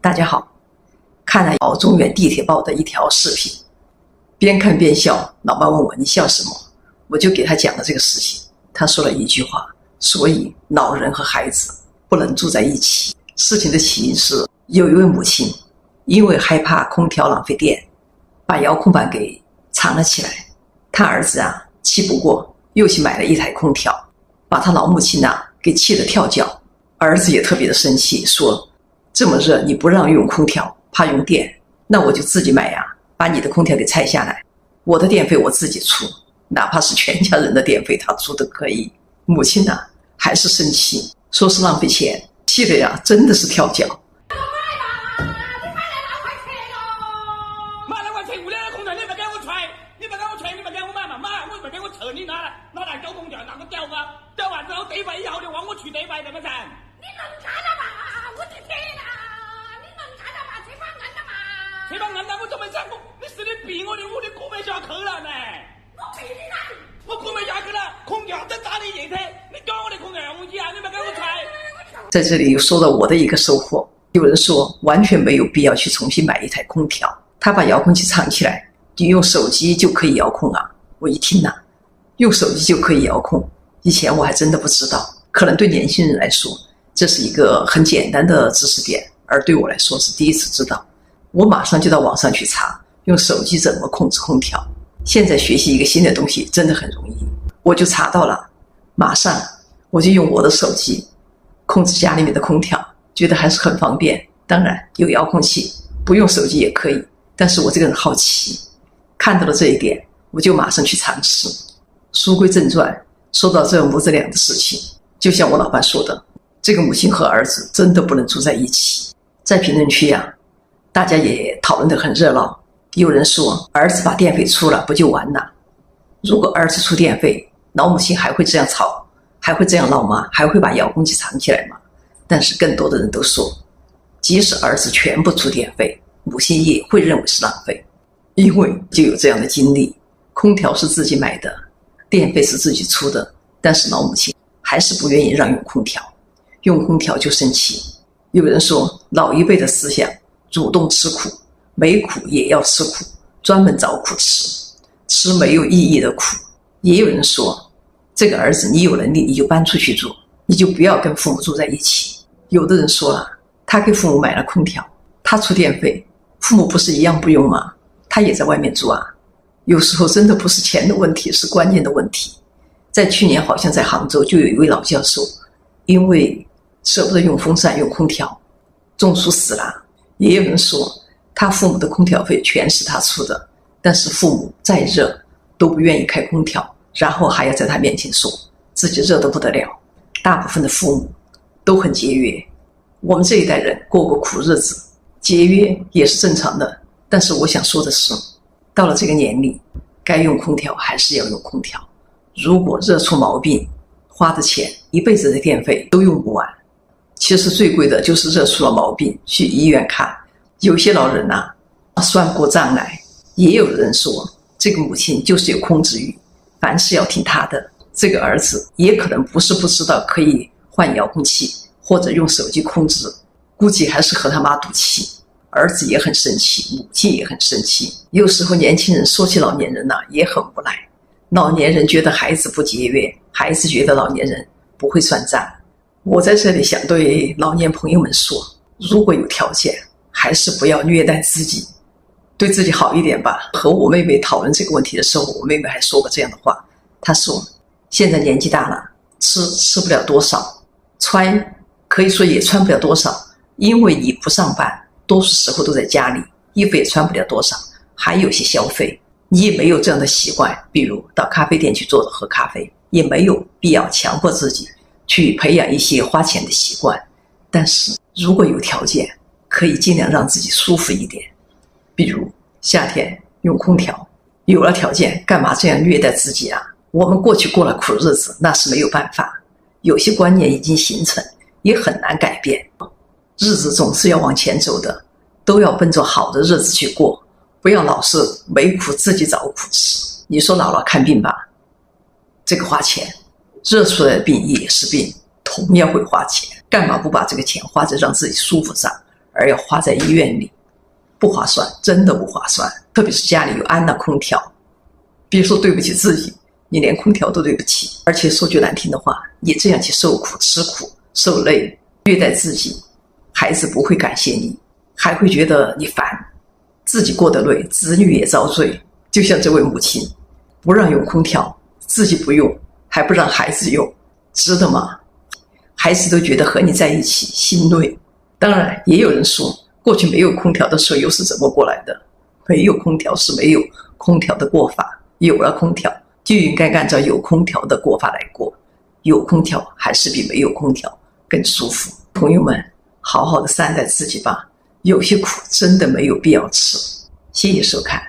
大家好，看了中原地铁报的一条视频，边看边笑。老妈问我你笑什么，我就给他讲了这个事情。他说了一句话，所以老人和孩子不能住在一起。事情的起因是有一位母亲因为害怕空调浪费电，把遥控板给藏了起来。他儿子气不过，又去买了一台空调，把他老母亲给气得跳脚。儿子也特别的生气，说这么热你不让用空调，怕用电，那我就自己买把你的空调给拆下来，我的电费我自己出，哪怕是全家人的电费他出都可以。母亲还是生气，说是浪费钱，气得真的是跳脚。你拿来交空调，拿个交啊！交完之后地费以后你往我取地费，对不对？你能看到嘛？我的天哪！你能看到嘛？这帮人的嘛？这帮人的我怎么想过？你是你逼我的，我的过没下去了呢？我逼你来！我过没下去了，空调在打你热天，你搞我的空调用机你没给我拆。在这里又说到我的一个收获，有人说完全没有必要去重新买一台空调，他把遥控器藏起来，你用手机就可以遥控我一听用手机就可以遥控，以前我还真的不知道，可能对年轻人来说这是一个很简单的知识点，而对我来说是第一次知道。我马上就到网上去查用手机怎么控制空调。现在学习一个新的东西真的很容易，我就查到了，马上我就用我的手机控制家里面的空调，觉得还是很方便。当然有遥控器不用手机也可以，但是我这个人好奇，看到了这一点我就马上去尝试。书归正传，说到这母子俩的事情，就像我老伴说的，这个母亲和儿子真的不能住在一起。在评论区大家也讨论得很热闹。有人说儿子把电费出了不就完了？如果儿子出电费，老母亲还会这样吵，还会这样闹吗？还会把遥控器藏起来吗？但是更多的人都说，即使儿子全部出电费，母亲也会认为是浪费，因为就有这样的经历，空调是自己买的，电费是自己出的，但是老母亲还是不愿意让用空调，用空调就生气。有人说老一辈的思想，主动吃苦，没苦也要吃苦，专门找苦吃，吃没有意义的苦。也有人说这个儿子你有能力你就搬出去住，你就不要跟父母住在一起。有的人说了，他给父母买了空调，他出电费，父母不是一样不用吗？他也在外面住有时候真的不是钱的问题，是观念的问题。在去年好像在杭州就有一位老教授，因为舍不得用风扇用空调，中暑死了。也有人说他父母的空调费全是他出的，但是父母再热都不愿意开空调，然后还要在他面前说自己热得不得了。大部分的父母都很节约，我们这一代人过过苦日子，节约也是正常的。但是我想说的是，到了这个年龄，该用空调还是要用空调。如果热出毛病，花的钱一辈子的电费都用不完。其实最贵的就是热出了毛病去医院看。有些老人算过账来，也有人说这个母亲就是有控制欲，凡事要听他的。这个儿子也可能不是不知道可以换遥控器或者用手机控制，估计还是和他妈赌气。儿子也很生气，母亲也很生气。有时候年轻人说起老年人也很无奈。老年人觉得孩子不节约，孩子觉得老年人不会算账。我在这里想对老年朋友们说，如果有条件，还是不要虐待自己，对自己好一点吧。和我妹妹讨论这个问题的时候，我妹妹还说过这样的话，她说现在年纪大了，吃不了多少，穿可以说也穿不了多少，因为你不上班，多数时候都在家里，衣服也穿不了多少，还有些消费你也没有这样的习惯，比如到咖啡店去坐着喝咖啡，也没有必要强迫自己去培养一些花钱的习惯。但是如果有条件，可以尽量让自己舒服一点，比如夏天用空调。有了条件干嘛这样虐待自己我们过去过了苦日子，那是没有办法，有些观念已经形成，也很难改变。日子总是要往前走的，都要奔着好的日子去过，不要老是没苦自己找苦吃。你说姥姥看病吧，这个花钱，热出来的病也是病，同样会花钱，干嘛不把这个钱花在让自己舒服上，而要花在医院里，不划算，真的不划算。特别是家里有安了空调，别说对不起自己，你连空调都对不起。而且说句难听的话，你这样去受苦、吃苦、受累、虐待自己，孩子不会感谢你，还会觉得你烦，自己过得累，子女也遭罪。就像这位母亲，不让用空调，自己不用，还不让孩子用，值得吗？孩子都觉得和你在一起心累。当然也有人说，过去没有空调的时候又是怎么过来的？没有空调是没有空调的过法，有了空调就应该按照有空调的过法来过，有空调还是比没有空调更舒服。朋友们，好好的善待自己吧，有些苦真的没有必要吃。谢谢收看。